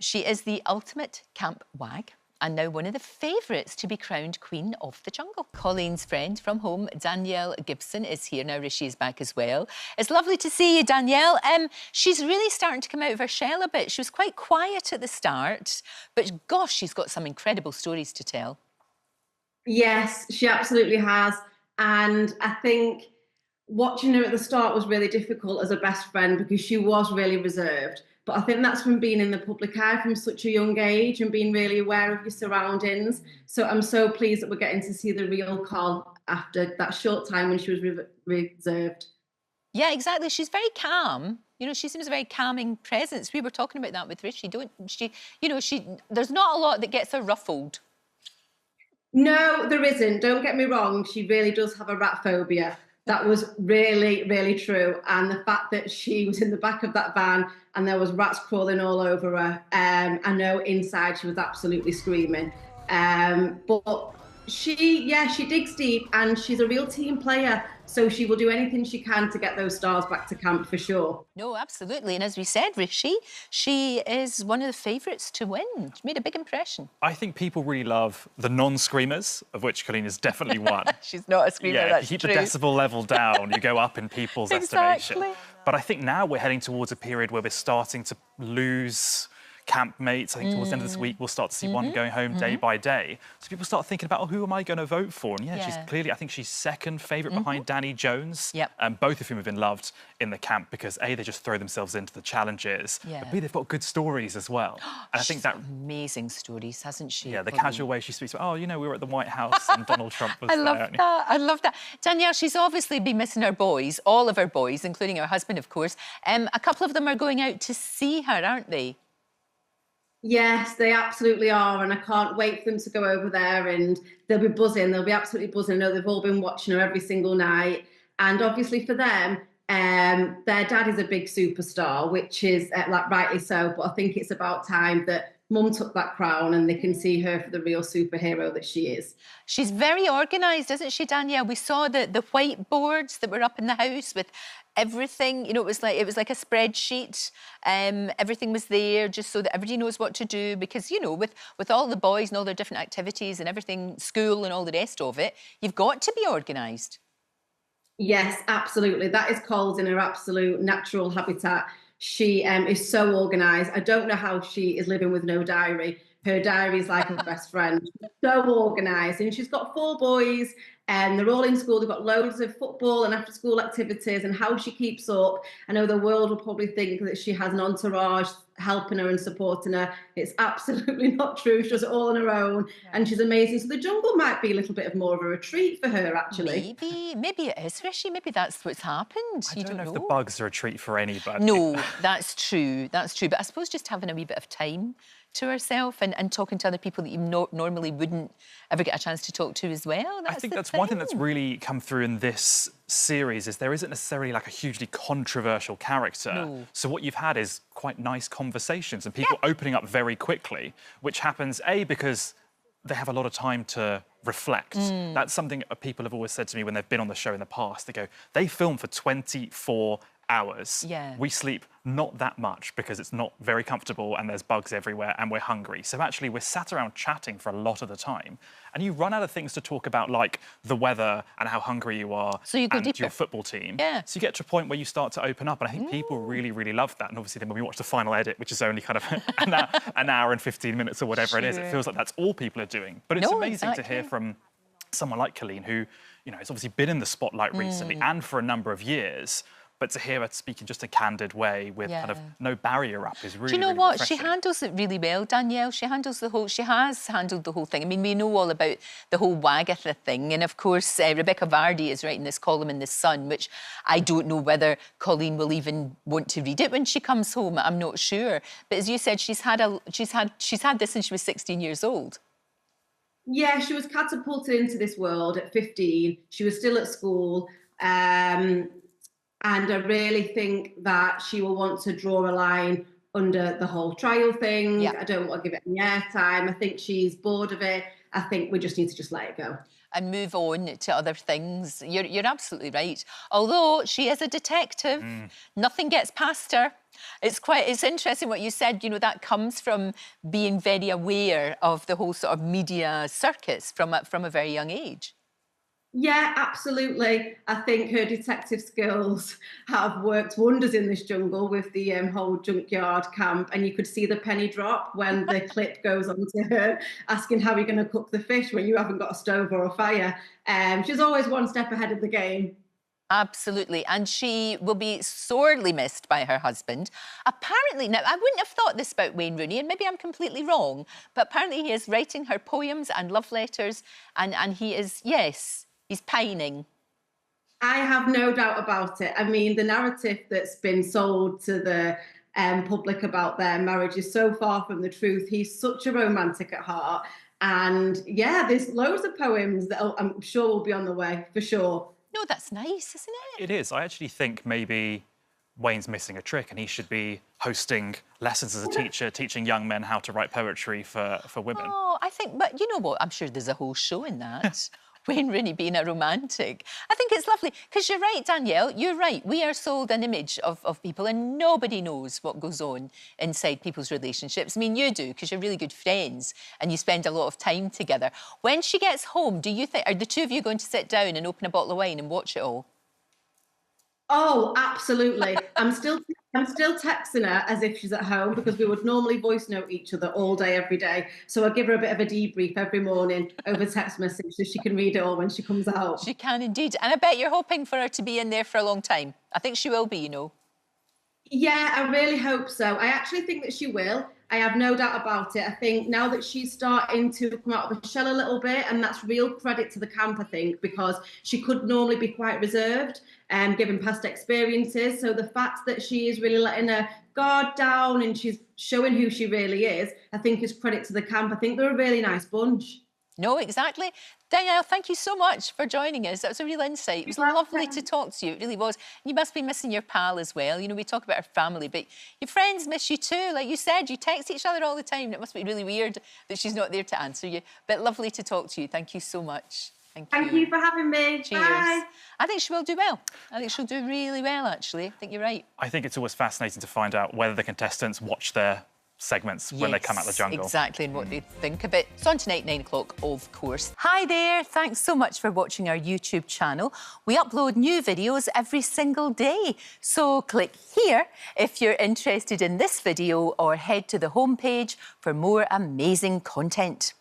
She is the ultimate camp wag and now one of the favourites to be crowned Queen of the Jungle. Colleen's friend from home, Danielle Gibson, is here now. Rishi is back as well. It's lovely to see you, Danielle. She's really starting to come out of her shell a bit. She was quite quiet at the start, but gosh, she's got some incredible stories to tell. Yes, she absolutely has. And I think watching her at the start was really difficult as a best friend because she was really reserved. But I think that's from being in the public eye from such a young age and being really aware of your surroundings. So I'm so pleased that we're getting to see the real Col after that short time when she was reserved. Yeah, exactly. She's very calm. You know, she seems a very calming presence. We were talking about that with Rishi, don't she? You know, there's not a lot that gets her ruffled. No, there isn't. Don't get me wrong. She really does have a rat phobia. That was really, really true. And the fact that she was in the back of that van and there was rats crawling all over her, I know inside she was absolutely screaming. But she digs deep and she's a real team player. So she will do anything she can to get those stars back to camp for sure. No, absolutely. And as we said, Rishi, she is one of the favourites to win. She made a big impression. I think people really love the non-screamers, of which Coleen is definitely one. She's not a screamer, yeah, that's you keep true. the decibel level down, you go up in people's estimation. But I think now we're heading towards a period where we're starting to lose campmates. I think towards the end of this week we'll start to see one going home day by day. So people start thinking about, oh, who am I going to vote for? And yeah, she's clearly, I think she's second favourite behind Danielle Jones. Yep. Both of whom have been loved in the camp because A, they just throw themselves into the challenges, but B, they've got good stories as well. And I think that amazing stories, hasn't she? Yeah, the casual way she speaks about, oh, you know, we were at the White House and Donald Trump was there. I love that. Danielle, she's obviously been missing her boys, all of her boys, including her husband, of course. A couple of them are going out to see her, aren't they? Yes, they absolutely are, and I can't wait for them to go over there and they'll be buzzing. They'll be absolutely buzzing. I know they've all been watching her every single night. And obviously for them, their dad is a big superstar, which is like rightly so, but I think it's about time that Mum took that crown and they can see her for the real superhero that she is. She's very organised, isn't she, Danielle? We saw the whiteboards that were up in the house with everything. You know, it was like a spreadsheet. Everything was there just so that everybody knows what to do because, you know, with all the boys and all their different activities and everything, school and all the rest of it, you've got to be organised. Yes, absolutely. That is Coles in her absolute natural habitat. She is so organised. I don't know how she is living with no diary. Her diary is like her best friend. She's so organised. And she's got 4 boys and they're all in school. They've got loads of football and after school activities and how she keeps up. I know the world will probably think that she has an entourage helping her and supporting her. It's absolutely not true. She does it all on her own and she's amazing. So the jungle might be a little bit more of a retreat for her, actually. Maybe it is, Rishi. Maybe that's what's happened. I don't know if the bugs are a treat for anybody. No, that's true. That's true. But I suppose just having a wee bit of time to herself and talking to other people that you normally wouldn't ever get a chance to talk to as well. I think that's one thing that's really come through in this series is there isn't necessarily like a hugely controversial character. No. So what you've had is quite nice conversations and people opening up very quickly, which happens, A, because they have a lot of time to reflect. That's something people have always said to me when they've been on the show in the past. They go, they film for 24 hours. We sleep not that much because it's not very comfortable and there's bugs everywhere and we're hungry. So actually we're sat around chatting for a lot of the time and you run out of things to talk about like the weather and how hungry you are and your football team. So you get to a point where you start to open up and I think people really, really love that. And obviously then when we watch the final edit, which is only kind of an hour and 15 minutes or whatever it is, it feels like that's all people are doing. But it's amazing to hear from someone like Coleen who, you know, has obviously been in the spotlight recently and for a number of years. But to hear her speak in just a candid way with kind of no barrier up is really, do you know really what? refreshing. She handles it really well, Danielle. She has handled the whole thing. I mean, we know all about the whole Wagatha thing. And of course, Rebecca Vardy is writing this column in The Sun, which I don't know whether Coleen will even want to read it when she comes home. I'm not sure. But as you said, she's had this since she was 16 years old. Yeah, she was catapulted into this world at 15. She was still at school. And I really think that she will want to draw a line under the whole trial thing. Yeah. I don't want to give it any airtime. I think she's bored of it. I think we just need to just let it go. And move on to other things. You're absolutely right. Although she is a detective, nothing gets past her. It's interesting what you said, you know, that comes from being very aware of the whole sort of media circus from a very young age. Yeah, absolutely. I think her detective skills have worked wonders in this jungle with the whole junkyard camp. And you could see the penny drop when the clip goes on to her asking how you're going to cook the fish when you haven't got a stove or a fire. She's always one step ahead of the game. Absolutely. And she will be sorely missed by her husband. Apparently, now, I wouldn't have thought this about Wayne Rooney, and maybe I'm completely wrong, but apparently he is writing her poems and love letters, and he is, yes, he's pining. I have no doubt about it. I mean, the narrative that's been sold to the public about their marriage is so far from the truth. He's such a romantic at heart. And yeah, there's loads of poems that I'm sure will be on the way, for sure. No, that's nice, isn't it? It is. I actually think maybe Wayne's missing a trick and he should be hosting lessons as a teacher, teaching young men how to write poetry for women. Oh, I think, but you know what? I'm sure there's a whole show in that. Wayne Rooney being a romantic. I think it's lovely, because you're right, Danielle, you're right. We are sold an image of people and nobody knows what goes on inside people's relationships. I mean, you do, because you're really good friends and you spend a lot of time together. When she gets home, do you think, are the two of you going to sit down and open a bottle of wine and watch it all? Oh, absolutely. I'm still texting her as if she's at home, because we would normally voice note each other all day, every day. So I give her a bit of a debrief every morning over text message so she can read it all when she comes out. She can indeed. And I bet you're hoping for her to be in there for a long time. I think she will be, you know. Yeah, I really hope so. I actually think that she will. I have no doubt about it. I think now that she's starting to come out of her shell a little bit, and that's real credit to the camp, I think, because she could normally be quite reserved, given past experiences. So the fact that she is really letting her guard down and she's showing who she really is, I think is credit to the camp. I think they're a really nice bunch. No, exactly. Danielle, thank you so much for joining us. That was a real insight. It was lovely to talk to you. It really was. You must be missing your pal as well. You know, we talk about our family, but your friends miss you too. Like you said, you text each other all the time. It must be really weird that she's not there to answer you. But lovely to talk to you. Thank you so much. Thank you for having me. Cheers. Bye. I think she will do well. I think she'll do really well, actually. I think you're right. I think it's always fascinating to find out whether the contestants watch their segments when they come out of the jungle. Exactly, and what they think of it. It's on tonight, 9 o'clock, of course. Hi there, thanks so much for watching our YouTube channel. We upload new videos every single day. So click here if you're interested in this video, or head to the homepage for more amazing content.